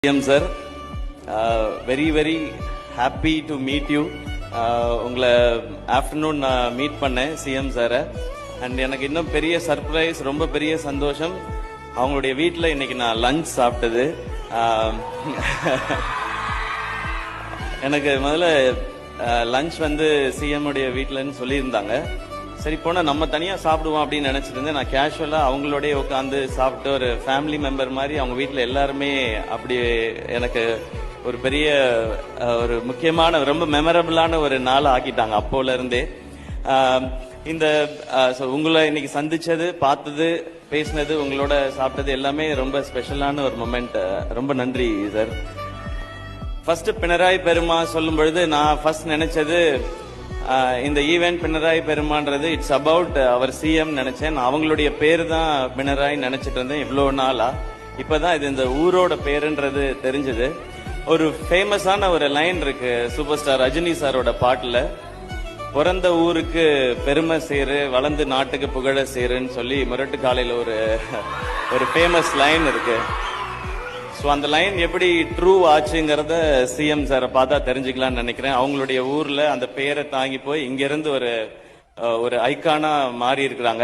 CM sir, very happy to meet you. உங்களை afternoon நான் meet பண்ணேன் சிஎம் சாரை. அண்ட் எனக்கு இன்னும் பெரிய சர்ப்ரைஸ், ரொம்ப பெரிய சந்தோஷம், அவங்களுடைய வீட்டில் இன்னைக்கு நான் லஞ்ச் சாப்பிட்டது. எனக்கு முதல்ல லஞ்ச் வந்து சிஎம் உடைய வீட்டிலன்னு சொல்லியிருந்தாங்க. சரி போனால் நம்ம தனியாக சாப்பிடுவோம் அப்படின்னு நினச்சிட்டு இருந்தேன். நான் கேஷுவலாக அவங்களோடய உட்காந்து சாப்பிட்டு ஒரு ஃபேமிலி மெம்பர் மாதிரி அவங்க வீட்டில் எல்லாருமே அப்படி எனக்கு ஒரு பெரிய ஒரு முக்கியமான ரொம்ப மெமரபிளான ஒரு நாள் ஆக்கிட்டாங்க அப்போல இருந்தே. இந்த உங்களை இன்னைக்கு சந்திச்சது, பார்த்தது, பேசினது, உங்களோட சாப்பிட்டது எல்லாமே ரொம்ப ஸ்பெஷலான ஒரு மொமெண்ட். ரொம்ப நன்றி சார். ஃபர்ஸ்ட் பினராயி பெருமா சொல்லும் பொழுது நான் ஃபர்ஸ்ட் நினைச்சது இந்த ஈவென்ட் பினராயி பெருமான்றது இட்ஸ் அபவுட் அவர் சிஎம் நினைச்சேன். அவங்களுடைய பேரு தான் பினராயி நினைச்சிட்டு இருந்தேன் இவ்வளோ நாளா. இப்பதான் இது இந்த ஊரோட பேருன்றது தெரிஞ்சது. ஒரு ஃபேமஸான ஒரு லைன் இருக்கு சூப்பர் ஸ்டார் ரஜினி சாரோட பாட்டுல, பிறந்த ஊருக்கு பெருமை சேரு, வளர்ந்து நாட்டுக்கு புகழ சேருன்னு சொல்லி முரட்டு காலையில ஒரு ஃபேமஸ் லைன் இருக்கு. ஸோ அந்த லைன் எப்படி ட்ரூ ஆச்சுங்கிறத சிஎம் சாரை பார்த்தா தெரிஞ்சுக்கலாம்னு நினைக்கிறேன். அவங்களுடைய ஊர்ல அந்த பேரை தாங்கி போய் இங்கிருந்து ஒரு ஐக்கானா மாறி இருக்கிறாங்க.